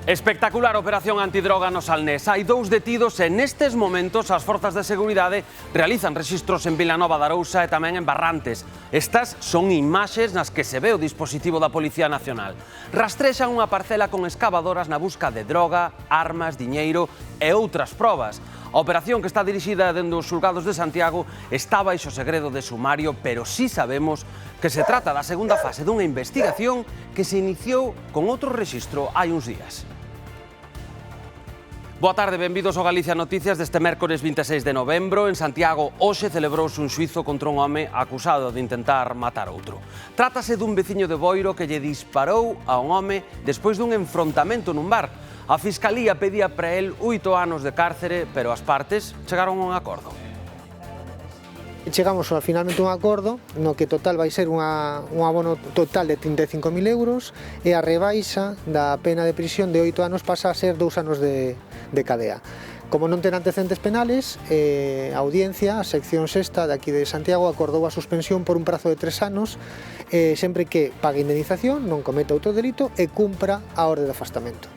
Espectacular operación antidroga no Salnés. Hai 2 detidos e nestes momentos as forzas de seguridade realizan rexistros en Vilanova de Arousa e tamén en Barrantes. Estas son imaxes nas que se ve o dispositivo da Policía Nacional. Rastrexan unha parcela con excavadoras na busca de droga, armas, diñeiro e outras probas. A operación, que está dirixida dende os xulgados de Santiago, está baixo segredo de sumario, pero sí sabemos que se trata da segunda fase dunha investigación que se iniciou con outro rexistro hai uns días. Boa tarde, benvidos ao Galicia Noticias deste mércores 26 de novembro. En Santiago, hoxe celebrouse un xuizo contra un home acusado de intentar matar outro. Trátase dun veciño de Boiro que lle disparou a un home despois dun enfrontamento nun bar. A Fiscalía pedía para el 8 anos de cárcere, pero as partes chegaron a un acordo. Chegamos finalmente a un acordo no que total vai ser un abono total de 35.000 euros e a rebaixa da pena de prisión de 8 anos pasa a ser 2 anos de cadea. Como non ten antecedentes penales, a audiencia, a sección sexta de aquí de Santiago, acordou a suspensión por un prazo de 3 anos sempre que pague indemnización, non cometa outro delito e cumpra a orde de afastamento.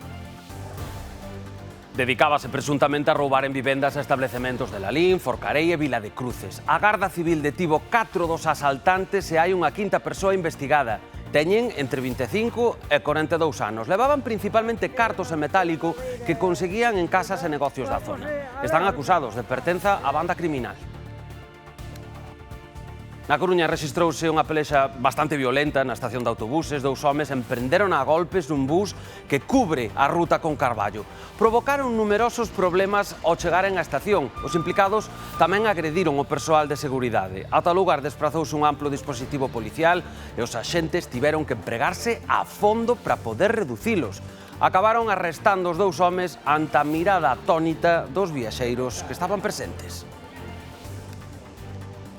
Dedicábase presuntamente a roubar en vivendas e establecementos de Lalín, Forcarei e Vila de Cruces. A Garda Civil detivo 4 dos asaltantes e hai unha quinta persoa investigada. Teñen entre 25 e 42 anos. Levaban principalmente cartos en metálico que conseguían en casas e negocios da zona. Están acusados de pertenza á banda criminal. Na Coruña rexistrouse unha pelexa bastante violenta na estación de autobuses. 2 homes emprenderon a golpes nun bus que cubre a ruta con Carballo. Provocaron numerosos problemas ao chegaren á estación. Os implicados tamén agrediron o persoal de seguridade. Ata o lugar desprazouse un amplo dispositivo policial e os axentes tiveron que empregarse a fondo para poder reducilos. Acabaron arrestando os 2 homes ante a mirada atónita dos viaxeiros que estaban presentes.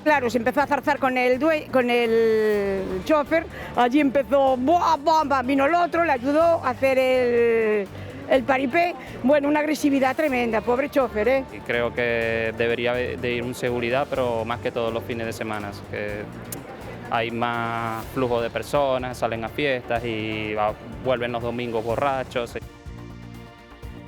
Claro, se empezó a zarzar con el chofer, allí empezó, vino el otro, le ayudó a hacer el paripé, bueno, una agresividad tremenda, pobre chofer, ¿eh? Y creo que debería de ir en seguridad, pero más que todos los fines de semana, que hay más flujo de personas, salen a fiestas y vuelven los domingos borrachos.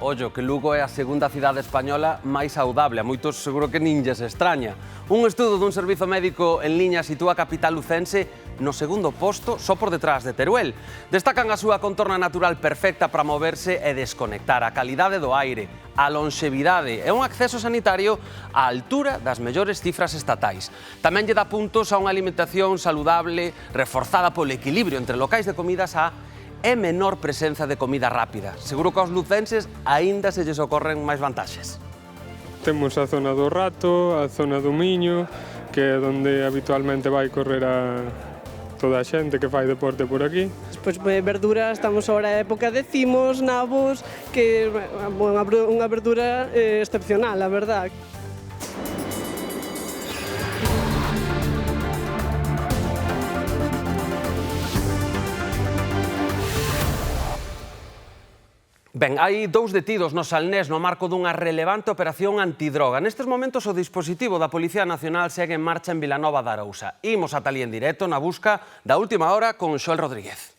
Ollo, que Lugo é a segunda cidade española máis saudable. A moitos seguro que nin lles extraña. Un estudo dun servizo médico en liña sitúa a capital lucense no segundo posto, só por detrás de Teruel. Destacan a súa contorna natural perfecta para moverse e desconectar, a calidade do aire, a lonxevidade e un acceso sanitario á altura das mellores cifras estatais. Tamén lle dá puntos a unha alimentación saludable reforzada polo equilibrio entre locais de comidas e menor presenza de comida rápida. Seguro que aos lucenses aínda se lles ocorren máis vantaxes. Temos a zona do Rato, a zona do Miño, que é onde habitualmente vai correr toda a xente que fai deporte por aquí. Pois verduras, estamos ahora a época de cimos, nabos, que é unha verdura excepcional, a verdad. Ben, hai 2 detidos no Salnés no marco dunha relevante operación antidroga. Nestes momentos o dispositivo da Policía Nacional segue en marcha en Vilanova de Arousa. Imos ata ali en directo na busca da última hora con Xoel Rodríguez.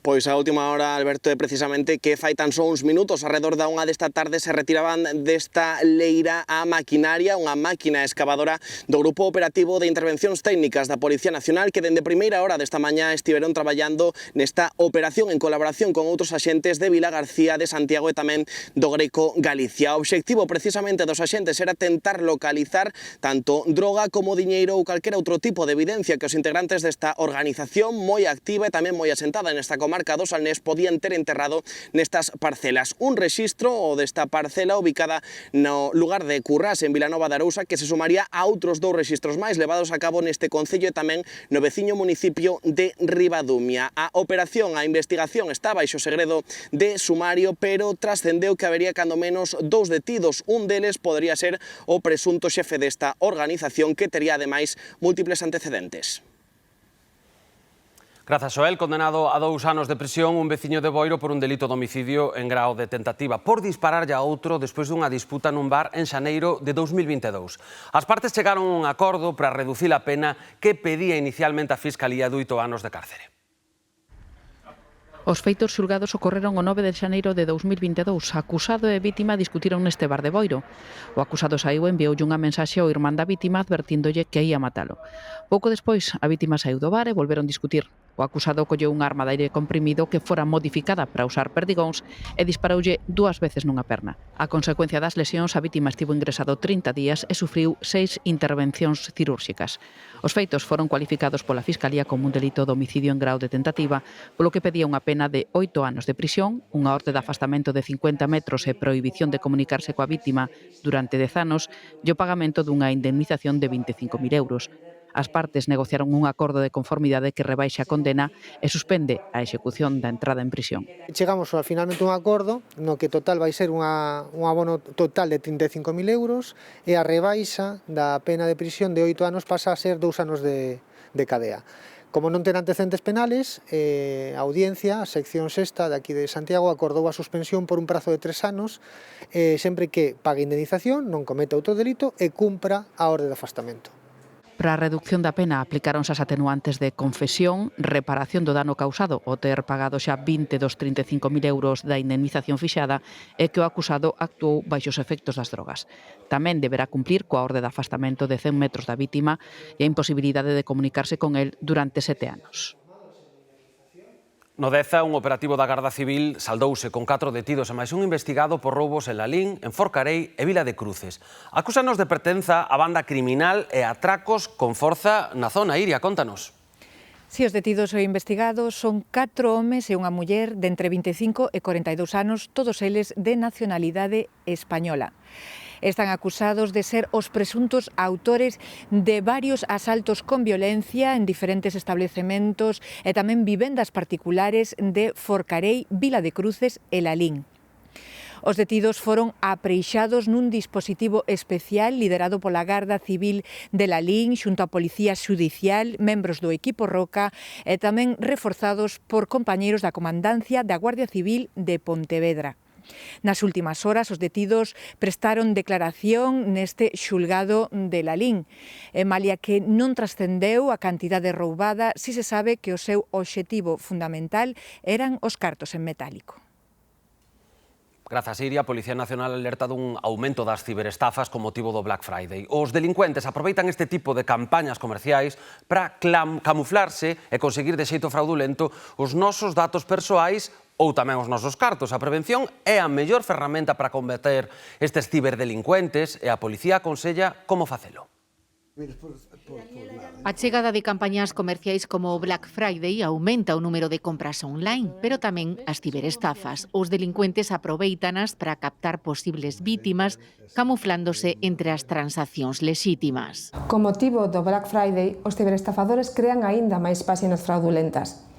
Pois a última hora, Alberto, é precisamente que fai tan só uns minutos, arredor da 1 desta tarde, se retiraban desta leira a maquinaria, unha máquina excavadora do Grupo Operativo de Intervencións Técnicas da Policía Nacional, que dende primeira hora desta mañá estiveron traballando nesta operación en colaboración con outros axentes de Vilagarcía, de Santiago e tamén do Greco Galicia. O obxectivo precisamente dos axentes era tentar localizar tanto droga como diñeiro ou calquera outro tipo de evidencia que os integrantes desta organización moi activa e tamén moi asentada nesta comarca do Salnés podían ter enterrado nestas parcelas. Un rexistro desta parcela ubicada no lugar de Currás, en Vilanova de Arousa, que se sumaría a outros 2 rexistros máis levados a cabo neste concello e tamén no veciño municipio de Ribadumia. A operación, a investigación está baixo segredo de sumario, pero trascendeu que habería cando menos 2 detidos. Un deles podería ser o presunto xefe desta organización, que tería ademais múltiples antecedentes. Grazas, Joel, condenado a 2 anos de prisión un veciño de Boiro por un delito de homicidio en grao de tentativa por dispararlle a outro despois dunha disputa nun bar en xaneiro de 2022. As partes chegaron a un acordo para reducir a pena que pedía inicialmente a Fiscalía de 8 anos de cárcere. Os feitos xulgados ocorreron o 9 de xaneiro de 2022. Acusado e vítima discutiron neste bar de Boiro. O acusado saiu e envioulle unha mensaxe ao irmán da vítima advertíndolle que ia matalo. Pouco despois, a vítima saiu do bar e volveron discutir. O acusado colleu un arma de aire comprimido que fora modificada para usar perdigóns e disparoulle 2 veces nunha perna. A consecuencia das lesións, a vítima estivo ingresado 30 días e sufriu 6 intervencións cirúrxicas. Os feitos foron cualificados pola Fiscalía como un delito de homicidio en grao de tentativa, polo que pedía unha pena de 8 anos de prisión, unha orde de afastamento de 50 metros e prohibición de comunicarse coa vítima durante 10 anos e o pagamento dunha indemnización de 25.000 euros. As partes negociaron un acordo de conformidade que rebaixa a condena e suspende a execución da entrada en prisión. Chegamos finalmente a un acordo no que total vai ser un abono total de 35.000 euros e a rebaixa da pena de prisión de 8 anos pasa a ser 2 anos de cadea. Como non ten antecedentes penales, a audiencia, a sección sexta de aquí de Santiago, acordou a suspensión por un prazo de 3 anos, sempre que pague indemnización, non cometa outro delito e cumpra a orde de afastamento. Para a reducción da pena aplicaronse as atenuantes de confesión, reparación do dano causado ao ter pagado xa 20 dos 35.000 euros da indemnización fixada e que o acusado actuou baixo os efectos das drogas. Tamén deberá cumplir coa orde de afastamento de 100 metros da vítima e a imposibilidade de comunicarse con el durante 7 anos. No Deza, un operativo da Garda Civil saldouse con 4 detidos e máis un investigado por roubos en Lalín, en Forcarei e Vila de Cruces. Acúsanos de pertenza a banda criminal e atracos con forza na zona. Iria, contanos. Si, os detidos e investigados son 4 homes e unha muller de entre 25 e 42 anos, todos eles de nacionalidade española. Están acusados de ser os presuntos autores de varios asaltos con violencia en diferentes establecementos e tamén vivendas particulares de Forcarei, Vila de Cruces e Lalín. Os detidos foron apreixados nun dispositivo especial liderado pola Garda Civil de Lalín xunto á Policía Xudicial, membros do equipo Roca e tamén reforzados por compañeiros da Comandancia da Guardia Civil de Pontevedra. Nas últimas horas, os detidos prestaron declaración neste xulgado de Lalín. E malia que non trascendeu a cantidade roubada, si se sabe que o seu obxectivo fundamental eran os cartos en metálico. Grazas, Iria. A Policía Nacional alerta dun aumento das ciberestafas con motivo do Black Friday. Os delincuentes aproveitan este tipo de campañas comerciais para camuflarse e conseguir de xeito fraudulento os nosos datos persoais ou tamén os nosos cartos. A prevención é a mellor ferramenta para combater estes ciberdelincuentes e a policía aconsella como facelo. A chegada de campañas comerciais como o Black Friday aumenta o número de compras online, pero tamén as ciberestafas. Os delincuentes aproveitanas para captar posibles vítimas, camuflándose entre as transaccións lexítimas. Con motivo do Black Friday, os ciberestafadores crean aínda máis páxinas fraudulentas.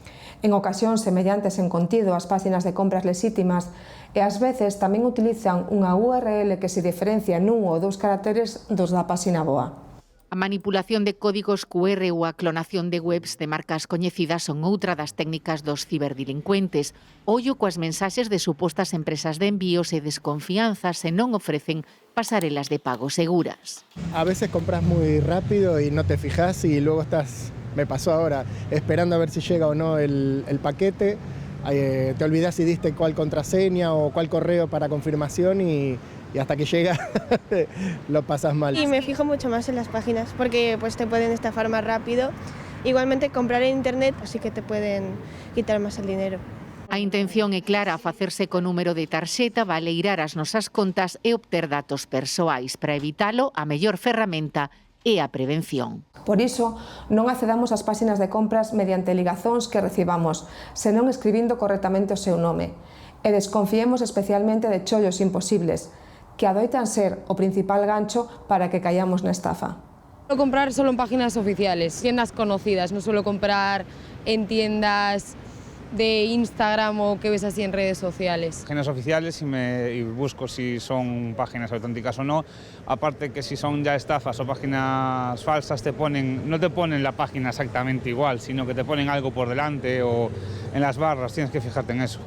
En ocasións semellantes en contido ás páxinas de compras lexítimas e ás veces tamén utilizan unha URL que se diferencia nun ou 2 caracteres dos da páxina boa. A manipulación de códigos QR ou a clonación de webs de marcas coñecidas son outra das técnicas dos ciberdelincuentes. Ollo coas mensaxes de supostas empresas de envíos e desconfianza se non ofrecen pasarelas de pago seguras. A veces compras muy rápido y no te fijas y luego estás, me pasó ahora, esperando a ver si llega o no el paquete. Te olvidas si diste cuál contraseña o cuál correo para confirmación y hasta que llega lo pasas mal. Y me fijo mucho más en las páginas porque pues te pueden estafar más rápido. Igualmente comprar en internet así que te pueden quitar más el dinero. A intención é clara, a facerse co número de tarxeta, valeirar as nosas contas e obter datos persoais. Para evitalo, a mellor ferramenta é a prevención. Por iso, non accedamos ás páxinas de compras mediante ligazóns que recibamos, senón escribindo correctamente o seu nome. E desconfiemos especialmente de chollos imposibles, que adoitan ser o principal gancho para que caigamos na estafa. Suelo comprar solo en páginas oficiales, tiendas conocidas, no suelo comprar en tiendas de Instagram o que ves así en redes sociales? Páginas oficiales y busco si son páginas auténticas o no. Aparte que si son ya estafas o páginas falsas no te ponen la página exactamente igual, sino que te ponen algo por delante o en las barras, tienes que fijarte en eso.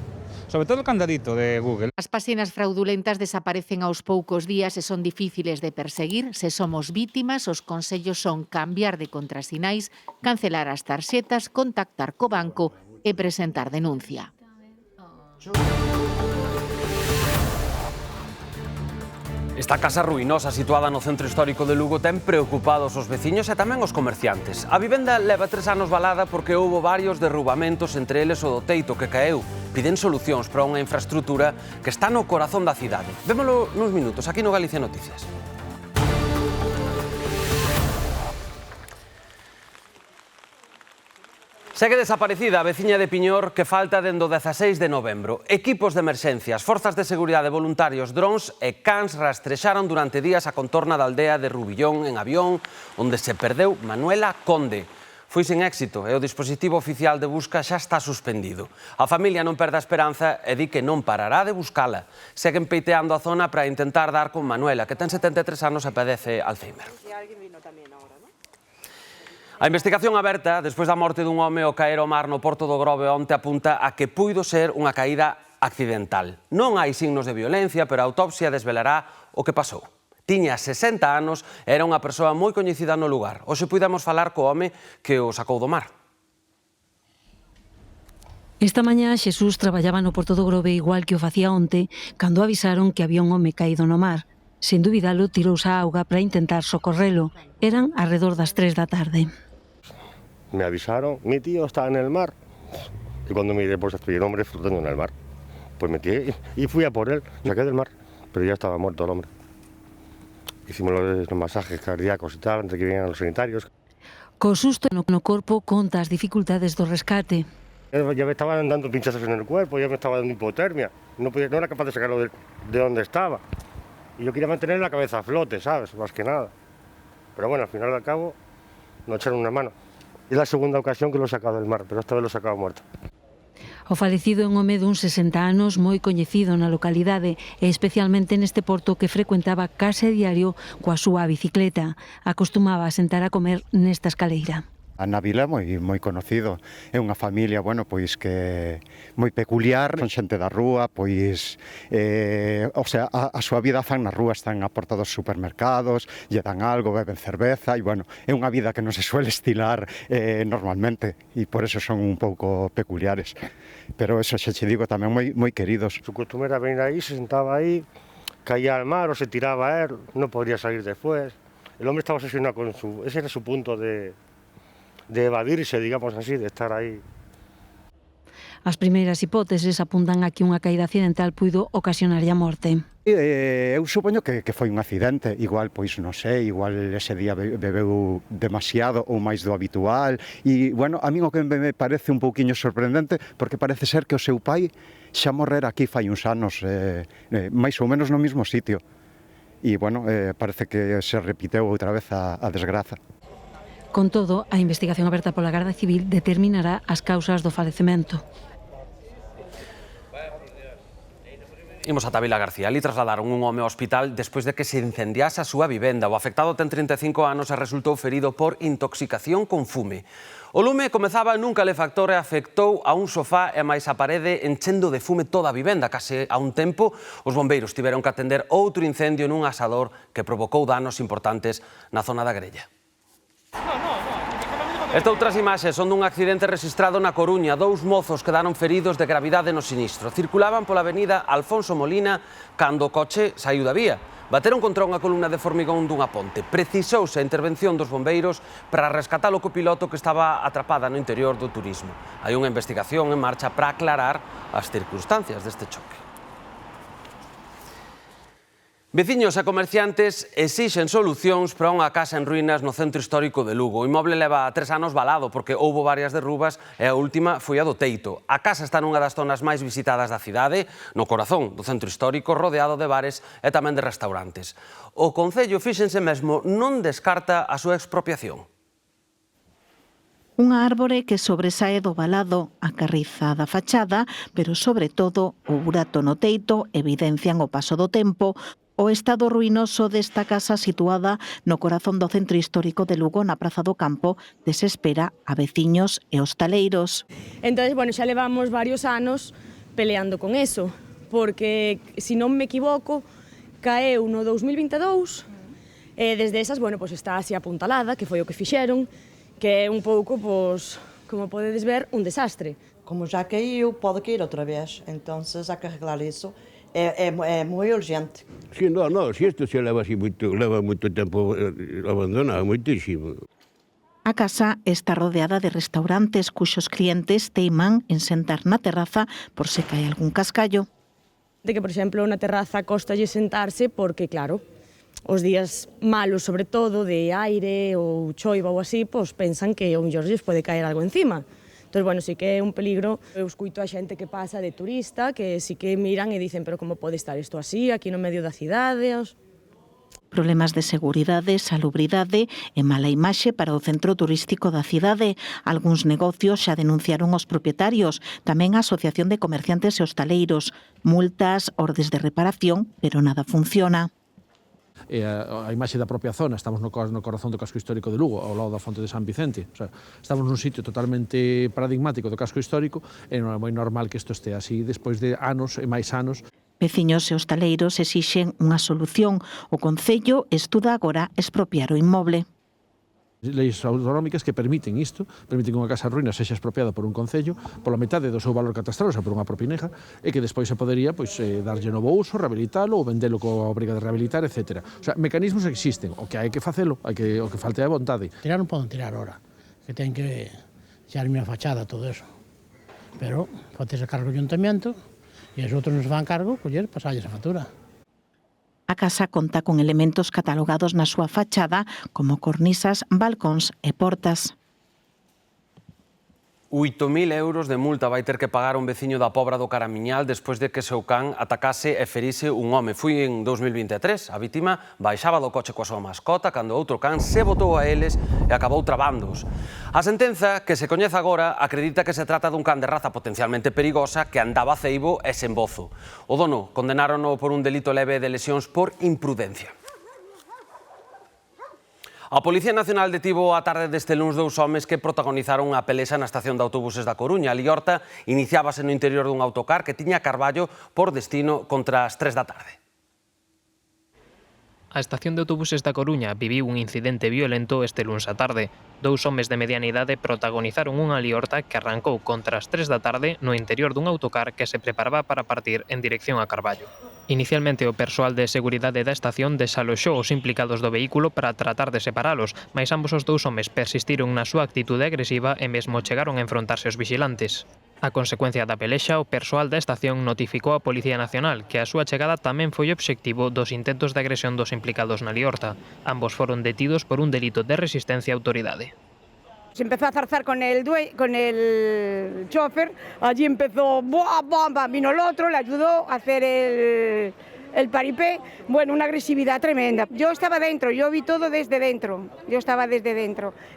Sobre todo el candadito de Google. As páxinas fraudulentas desaparecen aos poucos días e son difíciles de perseguir. Se somos vítimas, os consellos son cambiar de contrasinais, cancelar as tarxetas, contactar co banco e presentar denuncia. Esta casa ruinosa situada no centro histórico de Lugo ten preocupados os veciños e tamén os comerciantes. A vivenda leva 3 anos valada porque houbo varios derrubamentos, entre eles o do teito que caeu. Piden solucións para unha infraestrutura que está no corazón da cidade. Vémolo nuns minutos, aquí no Galicia Noticias. Segue desaparecida a veciña de Piñor que falta dende o 16 de novembro. Equipos de emerxencias, forzas de seguridade, voluntarios, drons e cans rastrexaron durante días a contorna da aldea de Rubillón en avión, onde se perdeu Manuela Conde. Foi sen éxito e o dispositivo oficial de busca xa está suspendido. A familia non perde a esperanza e di que non parará de buscala. Seguen peiteando a zona para intentar dar con Manuela, que ten 73 anos e padece Alzheimer. A investigación aberta, despois da morte dun home ao caer ao mar no Porto do Grove onte, apunta a que puido ser unha caída accidental. Non hai signos de violencia, pero a autopsia desvelará o que pasou. Tiña 60 anos e era unha persoa moi coñecida no lugar. Hoxe puidemos falar co home que o sacou do mar. Esta mañá Xesús traballaba no Porto do Grove igual que o facía onte, cando avisaron que había un home caído no mar. Sen dúbidalo, tirouse á auga para intentar socorrelo. Eran arredor das 3 da tarde. Me avisaron, mi tío está en el mar. Y cuando miré, pues estoy el hombre flotando en el mar. Pues metí y fui a por él, saqué del mar, pero ya estaba muerto el hombre. Hicimos los masajes cardíacos y tal, antes de que vinieran los sanitarios. Co susto no corpo conta as dificultades do rescate. Ya me estaban dando pinchazos en el cuerpo, ya me estaba dando hipotermia. No era capaz de sacarlo de donde estaba. Y yo quería mantener la cabeza a flote, ¿sabes? Más que nada. Pero bueno, al final y al cabo, no echaron una mano. Es la segunda ocasión que lo he sacado del mar, pero esta vez lo he sacado muerto. O falecido é un home dun 60 anos moi coñecido na localidade e especialmente neste porto que frecuentaba case diario coa súa bicicleta. Acostumaba a sentar a comer nesta escaleira. A na vila é moi conocido, é unha familia, bueno, pois que moi peculiar, son xente da rúa, pois o sea, a súa vida fan na rúa, están a porta dos supermercados, lle dan algo, beben cerveza e bueno, é unha vida que non se suele estilar normalmente e por eso son un pouco peculiares. Pero eso xa che digo, tamén moi queridos. Su costumbre era venir aí, se sentaba aí, caía al mar o se tiraba a él, no podría salir después. El hombre estaba obsesionado con ese era su punto de evadirse, digamos así, de estar aí. As primeiras hipóteses apuntan a que unha caída accidental puido ocasionarlle a morte. Eu supoño que foi un accidente, igual, pois non sei, igual ese día bebeu demasiado ou máis do habitual e, bueno, a mí o que me parece un pouquiño sorprendente porque parece ser que o seu pai xa morrera aquí fai uns anos, máis ou menos no mesmo sitio e, bueno, parece que se repiteu outra vez a desgraza. Con todo, a investigación aberta pola Garda Civil determinará as causas do falecemento. Imos a Vila García. Ali trasladaron un home ao hospital despois de que se incendiase a súa vivenda. O afectado ten 35 anos e resultou ferido por intoxicación con fume. O lume comezaba nun calefactor e afectou a un sofá e máis a parede enchendo de fume toda a vivenda. Case a un tempo, os bombeiros tiveron que atender outro incendio nun asador que provocou danos importantes na zona da Grella. Estas outras imaxes son dun accidente rexistrado na Coruña. 2 mozos quedaron feridos de gravidade no sinistro. Circulaban pola avenida Alfonso Molina cando o coche saiu da vía. Bateron contra unha columna de formigón dunha ponte. Precisouse a intervención dos bombeiros para rescatar o copiloto que estaba atrapada no interior do turismo. Hai unha investigación en marcha para aclarar as circunstancias deste choque. Veciños e comerciantes exixen solucións para unha casa en ruínas no centro histórico de Lugo. O inmoble leva 3 anos valado porque houbo varias derrubas e a última foi a do teito. A casa está nunha das zonas máis visitadas da cidade, no corazón do centro histórico, rodeado de bares e tamén de restaurantes. O Concello, fíxense mesmo, non descarta a súa expropiación. Unha árbore que sobresae do valado, a carriza da fachada, pero sobre todo o burato no teito evidencian o paso do tempo, o estado ruinoso desta casa situada no corazón do centro histórico de Lugo, na Praza do Campo, desespera a veciños e hostaleiros. Entonces, bueno, xa levamos varios anos peleando con eso, porque, se non me equivoco, caeu no 2022, e desde esas, bueno, pues está así apuntalada, que foi o que fixeron, que é un pouco, pues, como podedes ver, un desastre. Como já caiu, pode cair outra vez, então há que arreglar isso. É moi urgente. Sí, no, si isto se leva moito tempo abandonado, moitísimo. A casa está rodeada de restaurantes cuxos clientes teiman en sentar na terraza por se cae algún cascallo. De que, por exemplo, na terraza costalle sentarse porque, claro, os días malos, sobre todo, de aire ou choiva ou así, pois pensan que ao mellor lles pode caer algo encima. Entón, bueno, sí que é un peligro. Eu escuito a xente que pasa de turista, que sí que miran e dicen, pero como pode estar isto así, aquí no medio da cidade? Problemas de seguridade, salubridade e mala imaxe para o centro turístico da cidade. Algúns negocios xa denunciaron os propietarios, tamén a Asociación de Comerciantes e Hostaleiros. Multas, ordes de reparación, pero nada funciona. A imaxe da propia zona, estamos no corazón do casco histórico de Lugo, ao lado da fonte de San Vicente. O sea, estamos nun sitio totalmente paradigmático do casco histórico e non é moi normal que isto este así despois de anos e máis anos. Veciños e hostaleiros exixen unha solución. O Concello estuda agora expropiar o inmoble. Leis autonómicas que permiten isto, permiten que unha casa ruína sexa expropiada por un concello pola metade do seu valor catastral, ou sea, por unha propineja, e que despois se podería darlle novo uso, rehabilitalo ou vendelo coa obriga de rehabilitar, etc. O sea, mecanismos existen, o que hai que facelo, o que falta é vontade. Tirar non poden tirar ahora, que ten que xarme a fachada, todo eso. Pero facerse cargo do ayuntamiento e os outros nos fan cargo, coller, pasarlles a factura. A casa conta con elementos catalogados na súa fachada como cornisas, balcóns e portas. 8.000 euros de multa vai ter que pagar un veciño da Pobra do Caramiñal despois de que seu can atacase e ferise un home. Foi en 2023. A vítima baixaba do coche coa súa mascota cando outro can se botou a eles e acabou trabándoos. A sentenza, que se coñece agora, acredita que se trata dun can de raza potencialmente perigosa que andaba ceibo e sen bozo. O dono condenárono por un delito leve de lesións por imprudencia. A Policía Nacional detivo a tarde deste luns 2 homes que protagonizaron unha pelexa na estación de autobuses da Coruña. A liorta iniciábase no interior dun autocar que tiña Carballo por destino contra as 3 da tarde. A estación de autobuses da Coruña viviu un incidente violento este luns á tarde. 2 homes de mediana idade protagonizaron unha liorta que arrancou contra as 3 da tarde no interior dun autocar que se preparaba para partir en dirección a Carballo. Inicialmente o persoal de seguridade da estación desaloxou os implicados do vehículo para tratar de separalos, mas ambos os 2 homes persistiron na súa actitude agresiva e mesmo chegaron a enfrontarse aos vixilantes. A consecuencia da pelexa, o persoal da estación notificou á Policía Nacional que a súa chegada tamén foi obxectivo dos intentos de agresión dos implicados na liorta. Ambos foron detidos por un delito de resistencia á autoridade. Se empezó a zarzar con el chofer, allí empezó, vino el otro, le ayudó a hacer el paripé, bueno, una agresividad tremenda. Yo estaba dentro, yo vi todo desde dentro,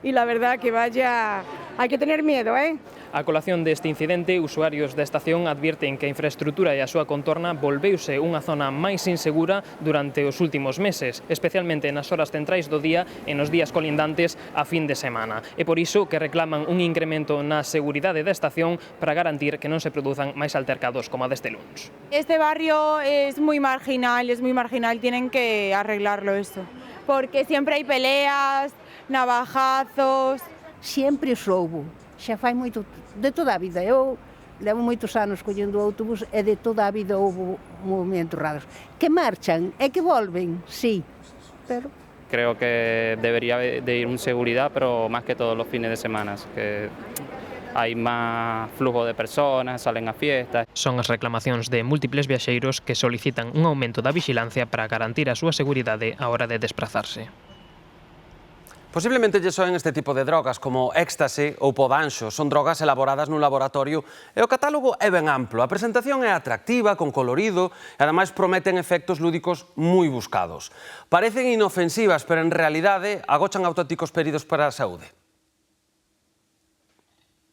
y la verdad que vaya, hay que tener miedo, ¿eh? A colación deste incidente, usuarios da estación advirten que a infraestrutura e a súa contorna volveuse unha zona máis insegura durante os últimos meses, especialmente nas horas centrais do día e nos días colindantes a fin de semana. E por iso que reclaman un incremento na seguridade da estación para garantir que non se produzan máis altercados como a deste luns. Este barrio es muy marginal, tienen que arreglarlo esto, porque siempre hay peleas, navajazos. Siempre os houbo, xa fai moito, de toda a vida. Eu levo moitos anos collendo o autobús e de toda a vida houve movimentos raros. Que marchan e que volven, sí, pero... Creo que debería de ir un seguridad, pero más que todos los fines de semana, que hai máis flujo de personas, salen a fiestas. Son as reclamacións de múltiples viaxeiros que solicitan un aumento da vixilancia para garantir a súa seguridade á hora de desplazarse. Posiblemente lle soen este tipo de drogas como éxtase ou podanxo. Son drogas elaboradas nun laboratorio e o catálogo é ben amplo. A presentación é atractiva, con colorido e ademais prometen efectos lúdicos moi buscados. Parecen inofensivas, pero en realidade agochan auténticos peridos para a saúde.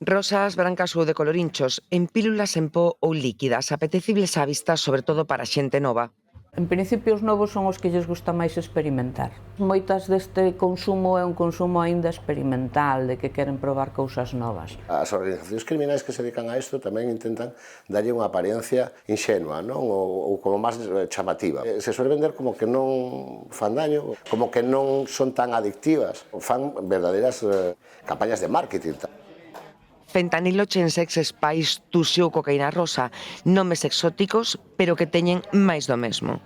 Rosas, brancas ou de colorinchos, en pílulas en pó ou líquidas, apetecibles á vista, sobre todo para xente nova. En principio os novos son os que lles gusta máis experimentar. Moitas deste consumo é un consumo aínda experimental, de que queren probar cousas novas. As organizacións criminais que se dedican a isto tamén intentan darlle unha apariencia inxenua, non? Ou como máis chamativa. Se suele vender como que non fan daño, como que non son tan adictivas. Fan verdadeiras campañas de marketing. Fentanilo, chensex, spice, tuxio ou cocaína rosa, nomes exóticos, pero que teñen máis do mesmo.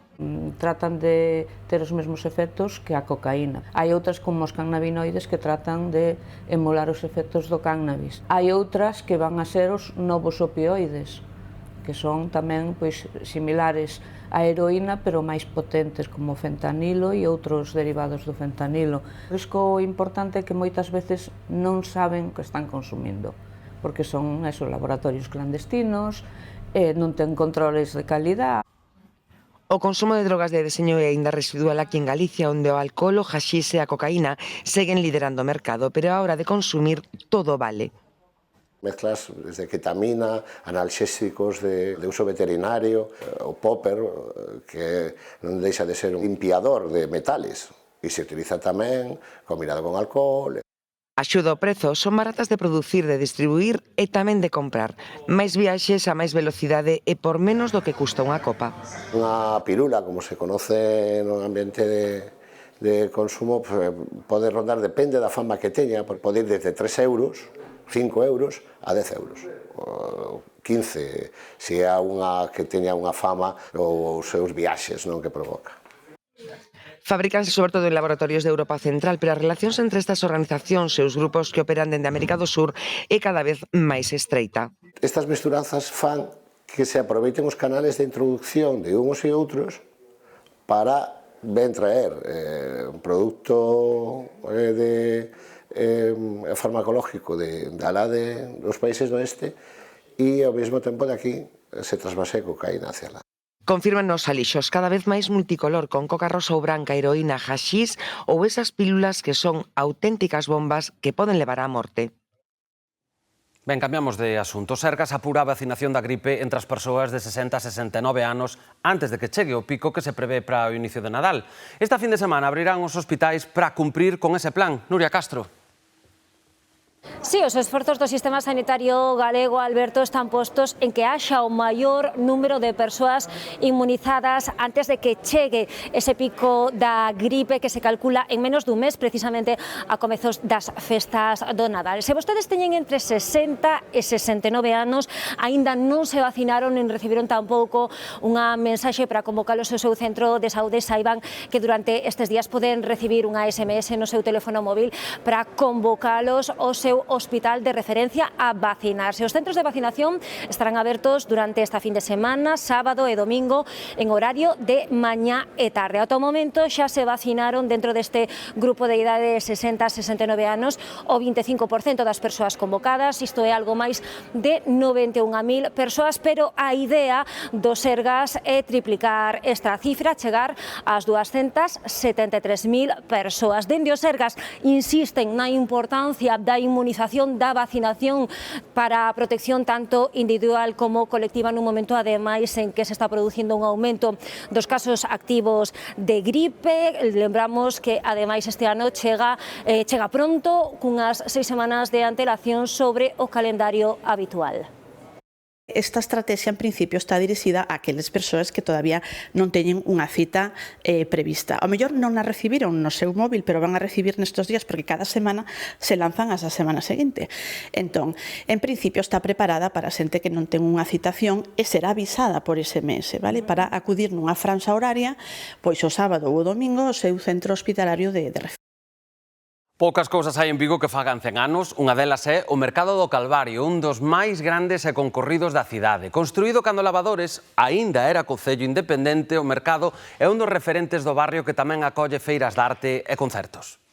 Tratan de ter os mesmos efectos que a cocaína. Hai outras como os cannabinoides que tratan de emular os efectos do cannabis. Hai outras que van a ser os novos opioides, que son tamén similares á heroína, pero máis potentes, como o fentanilo e outros derivados do fentanilo. O risco importante é que moitas veces non saben que están consumindo, porque son laboratorios clandestinos, non ten controles de calidad. O consumo de drogas de deseño é aínda residual aquí en Galicia, onde o alcohol, o haxís e a cocaína seguen liderando o mercado, pero a hora de consumir todo vale. Mezclas desde ketamina, analxésicos de uso veterinario, o popper, que non deixa de ser un limpiador de metales, e se utiliza tamén combinado con alcohol. Axuda o prezo, son baratas de producir, de distribuir e tamén de comprar. Máis viaxes a máis velocidade e por menos do que custa unha copa. Unha pirula, como se conoce no ambiente de consumo, pode rondar, depende da fama que teña, pode ir desde 3 euros, 5 euros a 10 euros. 15, se é unha que teña unha fama ou os seus viaxes que provoca. Fabrícanse sobre todo en laboratorios de Europa Central, pero as relacións entre estas organizacións e os grupos que operan dende América do Sur é cada vez máis estreita. Estas mesturanzas fan que se aproveiten os canales de introducción de uns e outros para ben traer un produto farmacológico de alá dos países do oeste e ao mesmo tempo de aquí se trasvase cocaína hacia lá. Confirman os alixos cada vez máis multicolor, con coca rosa ou branca, heroína, haxís ou esas pílulas que son auténticas bombas que poden levar á morte. Ben, cambiamos de asunto. Sergas apura a vacinación da gripe entre as persoas de 60 a 69 anos antes de que chegue o pico que se prevé para o inicio de Nadal. Esta fin de semana abrirán os hospitais para cumprir con ese plan. Nuria Castro. Sí, os esforzos do sistema sanitario galego, Alberto, están postos en que haxa o maior número de persoas inmunizadas antes de que chegue ese pico da gripe que se calcula en menos dun mes, precisamente a comezos das festas do Nadal. Se vostedes teñen entre 60 e 69 anos, aínda non se vacinaron nin recibiron tampouco unha mensaxe para convocalos ao seu centro de saúde, saiban que durante estes días poden recibir unha SMS no seu teléfono móvil para convocalos ao seu hospital de referencia a vacinarse. Os centros de vacinación estarán abertos durante esta fin de semana, sábado e domingo, en horario de mañá e tarde. Ata o momento xa se vacinaron dentro deste grupo de idade de 60 a 69 anos o 25% das persoas convocadas, isto é algo máis de 91.000 persoas, pero a idea do Sergas é triplicar esta cifra, chegar ás 273.000 persoas. Dende o Sergas insisten na importancia da inmunización, da vacinación para a protección tanto individual como colectiva nun momento ademais en que se está producindo un aumento dos casos activos de gripe. Lembramos que ademais este ano chega pronto cunhas 6 semanas de antelación sobre o calendario habitual. Esta estrategia, en principio, está dirixida a aqueles persoas que todavía non teñen unha cita prevista. Ao mellor non a recibiron no seu móvil, pero van a recibir nestes días porque cada semana se lanzan asa semana seguinte. Entón, en principio, está preparada para a xente que non ten unha citación e será avisada por SMS, vale? Para acudir nunha franxa horaria, pois o sábado ou o domingo, ao seu centro hospitalario de referencia. Poucas cousas hai en Vigo que fagan 100 anos, unha delas é o Mercado do Calvario, un dos máis grandes e concorridos da cidade. Construído cando Lavadores aínda era concello independente, o mercado é un dos referentes do barrio que tamén acolle feiras de arte e concertos.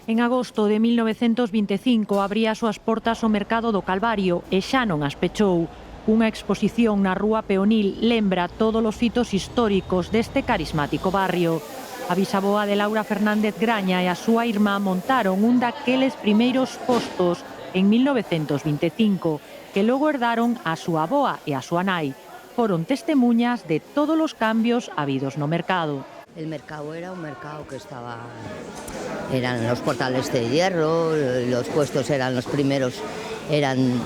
En agosto de 1925 abría as súas portas o Mercado do Calvario e xa non as pechou. Unha exposición na Rúa Peonil lembra todos os hitos históricos deste carismático barrio. A bisavoa de Laura Fernández Graña e a súa irmá montaron un daqueles primeiros postos en 1925, que logo herdaron a súa avoa e a súa nai. Foron testemuñas de todos os cambios habidos no mercado. El mercado era un mercado que estaba... Eran los portales de hierro, los puestos eran los primeros, eran...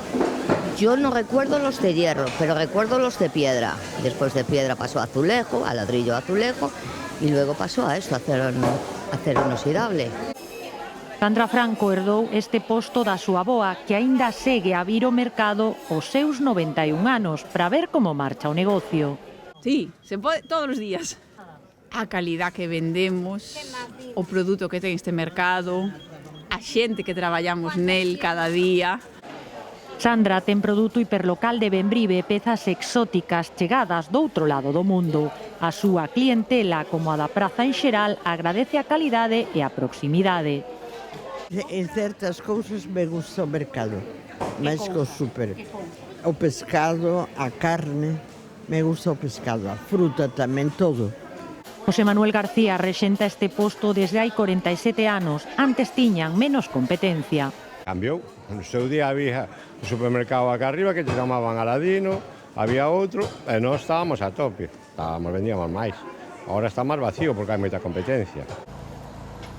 Yo no recuerdo los de hierro, pero recuerdo los de piedra. Después de piedra pasó a azulejo, a ladrillo azulejo, y luego pasó a esto, a acero inoxidable. Sandra Franco herdou este posto da súa avoa, que aínda segue a vir ao mercado aos seus 91 anos para ver como marcha o negocio. Sí, se pode todos os días. A calidad que vendemos, o produto que ten este mercado, a xente que traballamos nel cada día. Sandra ten produto hiperlocal de Bembrive, pezas exóticas chegadas do outro lado do mundo. A súa clientela, como a da praza en xeral, agradece a calidade e a proximidade. En certas cousas me gusta o mercado, máis que o súper. O pescado, a carne, me gusta o pescado, a fruta tamén, todo. José Manuel García rexenta este posto desde hai 47 anos. Antes tiñan menos competencia. Cambiou. No seu día había un supermercado acá arriba que te chamaban Aladino, había outro, e nós estábamos a tope. Vendíamos máis. Agora está máis vacío porque hai moita competencia.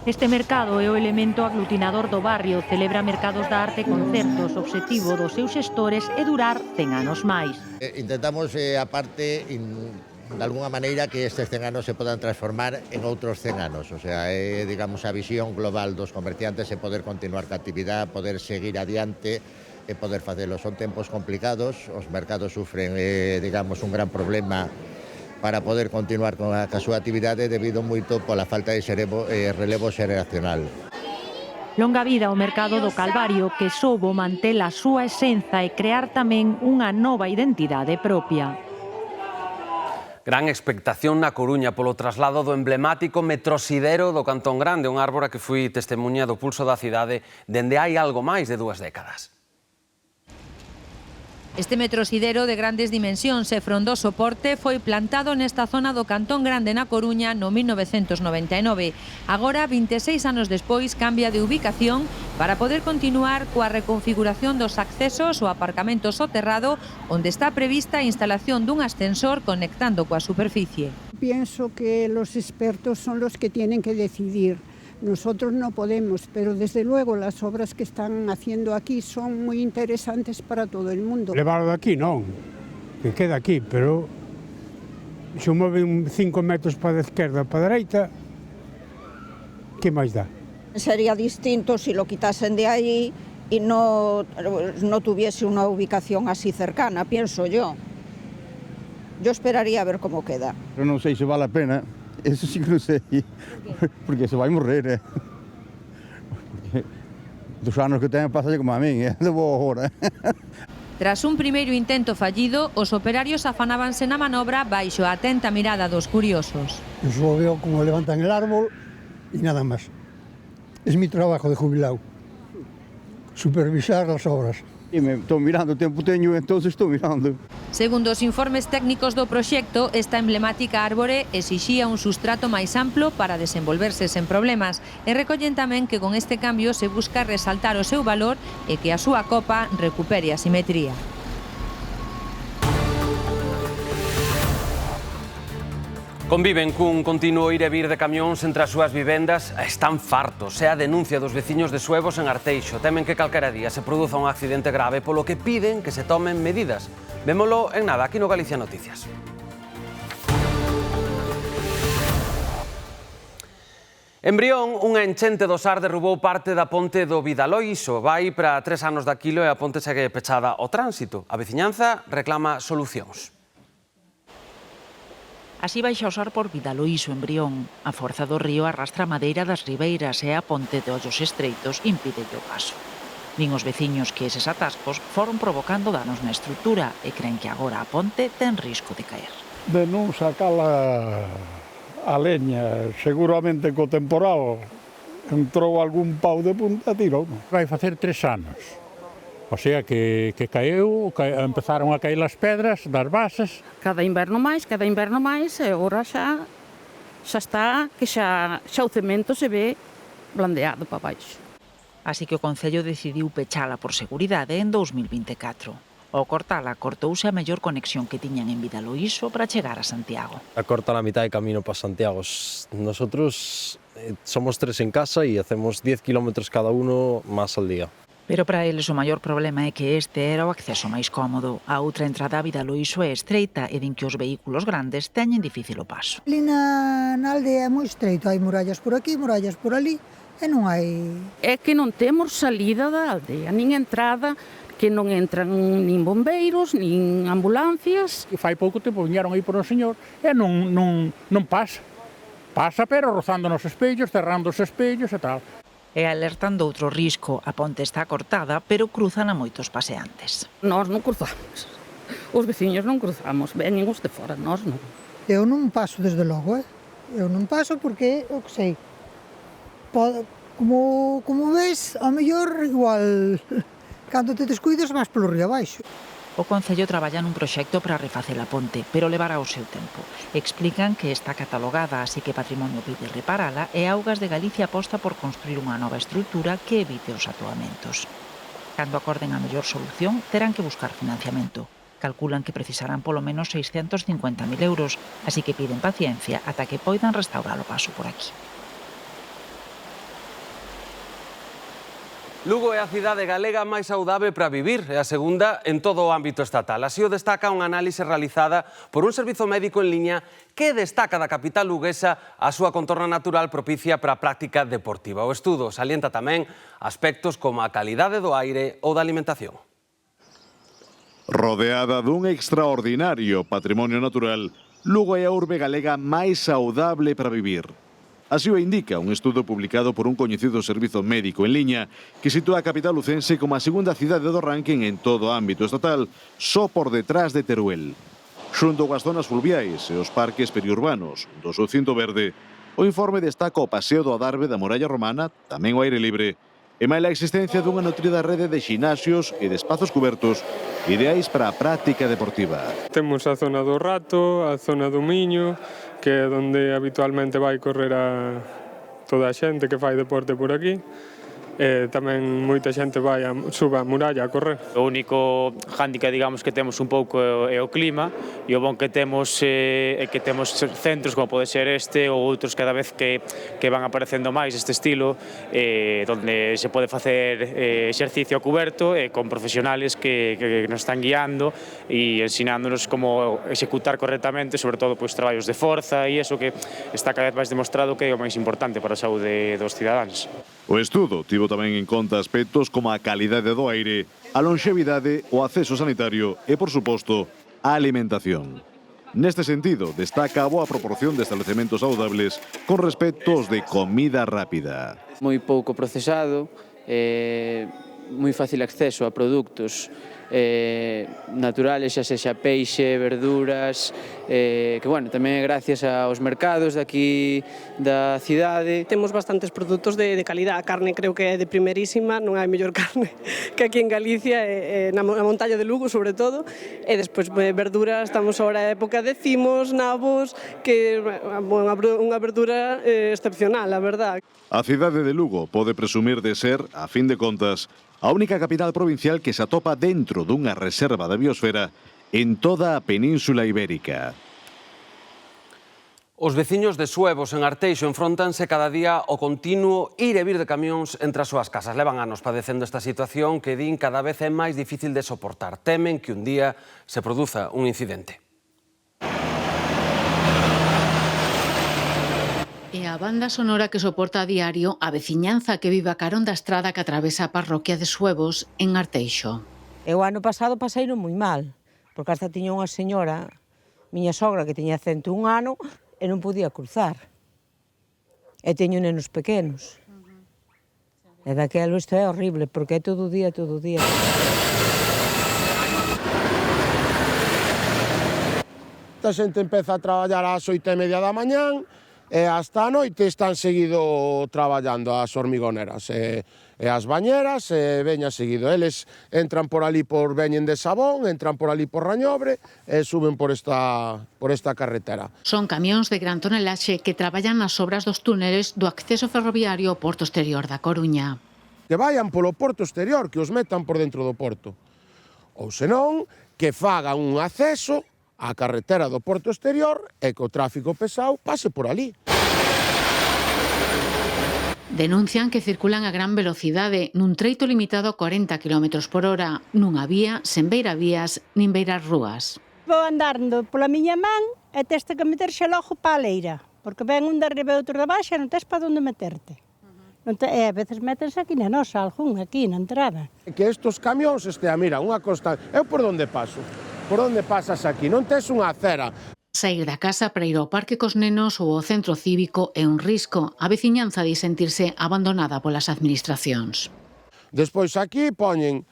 Este mercado é o elemento aglutinador do barrio, celebra mercados da arte e concertos. O obxectivo dos seus xestores é durar 100 anos máis. Intentamos, aparte, de alguna maneira que estes 100 anos se podan transformar en outros 100 anos. O sea, digamos, a visión global dos comerciantes é poder continuar ca actividade, poder seguir adiante e poder facelo. Son tempos complicados, os mercados sufren, digamos, un gran problema para poder continuar con a súa actividade debido moito pola falta de relevo xeracional. Longa vida ao mercado do Calvario, que soubo manter a súa esenza e crear tamén unha nova identidade propia. Gran expectación na Coruña polo traslado do emblemático metrosidero do Cantón Grande, un árbora que foi testemunha do pulso da cidade dende hai algo máis de 2 décadas. Este metrosidero de grandes dimensións e frondoso porte foi plantado nesta zona do Cantón Grande na Coruña no 1999. Agora, 26 anos despois, cambia de ubicación para poder continuar coa reconfiguración dos accesos ao aparcamento soterrado, onde está prevista a instalación dun ascensor conectando coa superficie. Pienso que los expertos son los que tienen que decidir. Nosotros no podemos, pero desde luego las obras que están haciendo aquí son muy interesantes para todo el mundo. Levarlo de aquí non, que queda aquí, pero se moven 5 metros para a esquerda para a dereita, que máis dá? Sería distinto si lo quitasen de ahí y no tuviese una ubicación así cercana, pienso yo. Yo esperaría a ver cómo queda. Pero non sei se vale a pena. Eso sí que non sei, porque se vai morrer, Porque dos anos que ten pasa como a min, de boa hora. Tras un primeiro intento fallido, os operarios afanábanse na manobra baixo a atenta mirada dos curiosos. Yo solo veo cómo levantan el árbol y nada más. Es mi trabajo de jubilado, supervisar las obras. E me estou mirando, o tempo teño, entón estou mirando. Segundo os informes técnicos do proxecto, esta emblemática árbore exixía un sustrato máis amplo para desenvolverse sen problemas e recollen tamén que con este cambio se busca resaltar o seu valor e que a súa copa recupere a simetría. Conviven cun continuo ir e vir de camións entre as súas vivendas, están fartos. É a denuncia dos veciños de Suevos en Arteixo. Temen que calquera día se produza un accidente grave, polo que piden que se tomen medidas. Vémolo en nada, aquí no Galicia Noticias. En Brión, unha enchente do Sar derrubou parte da ponte do Vidaloiso. Vai para 3 anos daquilo e a ponte segue pechada ao tránsito. A veciñanza reclama solucións. Así baixa o Sar por Vidaloiso, en Brión. A forza do río arrastra a madeira das ribeiras e a ponte de Ollos Estreitos impide o paso. Nin os veciños que eses atascos foron provocando danos na estrutura e creen que agora a ponte ten risco de caer. De non sacala a leña, seguramente co temporal entrou algún pau de punta e tirou. Vai facer 3 anos. O sea que caeu, empezaron a caer as pedras das bases. Cada inverno máis, e agora xa está, que xa o cemento se ve blandeado para baixo. así que o Concello decidiu pechala por seguridade en 2024. Ao cortala, cortouse a mellor conexión que tiñan en Vidaloíso para chegar a Santiago. Acorta la mitad de camino para Santiago. Nosotros somos 3 en casa y hacemos 10 kilómetros cada uno más al día. Pero para eles o maior problema é que este era o acceso máis cómodo. A outra entrada a Vidaloíso é estreita e din que os vehículos grandes teñen difícil o paso. Ali na aldea é moi estreito, hai murallas por aquí, murallas por ali, e non hai... É que non temos salida da aldea, nin entrada, que non entran nin bombeiros, nin ambulancias. E fai pouco tempo viñeron aí por un señor e non pasa. Pasa, pero rozando nos espellos, cerrando os espellos e tal. E alertan de outro risco. A ponte está cortada, pero cruzan a moitos paseantes. Nós non cruzamos. Os veciños non cruzamos, veñen os de fora, nós non. Eu non paso desde logo, Eu non paso porque, eu que sei, como ves, ao mellor igual... Cando te descuidas, vas polo río abaixo. O Concello traballa nun proxecto para refacer a ponte, pero levará o seu tempo. Explican que está catalogada, así que Patrimonio pide reparala e Augas de Galicia aposta por construir unha nova estrutura que evite os atoamentos. Cando acorden a mellor solución, terán que buscar financiamento. Calculan que precisarán polo menos 650.000 euros, así que piden paciencia ata que poidan restaurar o paso por aquí. Lugo é a cidade galega máis saudável para vivir, é a segunda en todo o ámbito estatal. Así o destaca unha análise realizada por un servizo médico en liña que destaca da capital luguesa a súa contorna natural propicia para a práctica deportiva. O estudo salienta tamén aspectos como a calidade do aire ou da alimentación. Rodeada dun extraordinario patrimonio natural, Lugo é a urbe galega máis saudable para vivir. Así o indica un estudo publicado por un coñecido servizo médico en liña que sitúa a capital lucense como a segunda cidade do ranking en todo o ámbito estatal, só por detrás de Teruel. Xunto coas zonas fluviais e os parques periurbanos do seu cinto verde, o informe destaca o paseo do Adarve da Muralla Romana, tamén o aire libre, e maila a existencia dunha nutrida rede de xinasios e de espazos cubertos ideais para a práctica deportiva. Temos a zona do Rato, a zona do Miño, que é onde habitualmente vai correr toda a xente que fai deporte por aquí. Tamén moita xente sube a muralla a correr. O único hándicap, digamos, que temos un pouco é o clima, e o bon que temos é que temos centros como pode ser este ou outros cada vez que van aparecendo máis este estilo, onde se pode facer exercicio a cuberto con profesionales que nos están guiando e ensinándonos como executar correctamente, sobre todo traballos de forza e iso que está cada vez máis demostrado que é o máis importante para a saúde dos cidadáns. O estudo tivo tamén en conta aspectos como a calidade do aire, a longevidade, o acceso sanitario e, por suposto, a alimentación. Neste sentido, destaca a boa proporción de establecementos saudables con respecto aos de comida rápida. Moi pouco procesado, moi fácil acceso a produtos naturales, xa sexa peixe, verduras, que, bueno, tamén é gracias aos mercados daqui da cidade. Temos bastantes produtos de calidad, a carne creo que é de primerísima, non hai mellor carne que aquí en Galicia, na montaña de Lugo sobre todo, e despois verduras, estamos agora a época de cimos, nabos, que é unha verdura excepcional, a verdad. A cidade de Lugo pode presumir de ser, a fin de contas, a única capital provincial que se atopa dentro dunha reserva da biosfera en toda a Península Ibérica. Os veciños de Suevos, en Arteixo, enfrontanse cada día ao continuo ir e vir de camións entre as súas casas. Levan anos padecendo esta situación que din cada vez é máis difícil de soportar. Temen que un día se produza un incidente. E a banda sonora que soporta a diario a veciñanza que vive a carón da estrada que atravesa a parroquia de Suevos en Arteixo. Eu ano pasado paseino moi mal, porque hasta tiña unha señora, miña sogra, que tiña 101 ano e non podía cruzar. E teño nenos pequenos. E daquelo isto é horrible, porque é todo o día, todo o día. Esta xente empeza a traballar ás 8:30 da mañán, e hasta a noite están seguido traballando as hormigoneras e as bañeras, e veña seguido. Eles entran por ali por Veñen de Sabón, entran por ali por Rañobre e suben por esta carretera. Son camións de gran tonelaxe que traballan nas obras dos túneles do acceso ferroviario ao Porto Exterior da Coruña. que vayan polo porto exterior, que os metan por dentro do porto. Ou senón, que fagan un acceso á carretera do porto exterior e que o tráfico pesado pase por ali. Denuncian que circulan a gran velocidade nun treito limitado a 40 km por hora, nunha vía sen beiravías nin beiras rúas. Vou andando pola miña man e teste que meterxe logo pa a leira, porque ven un de arriba e outro de baixo e non tes pa onde meterte. E a veces métense aquí na nosa, algún aquí na entrada. Que estos camións mira, unha constante. Eu por onde paso? Por onde pasas aquí? Non tes unha acera. Saír da casa para ir ao parque cos nenos ou ao centro cívico é un risco. A veciñanza di sentirse abandonada polas administracións. Despois aquí poñen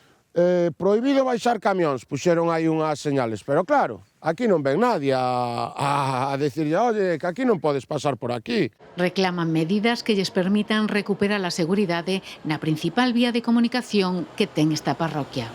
prohibido baixar camións, puxeron aí unhas señales, pero claro, aquí non ven nadie a decirlle, oye, que aquí non podes pasar por aquí. Reclaman medidas que lles permitan recuperar a seguridade na principal vía de comunicación que ten esta parroquia.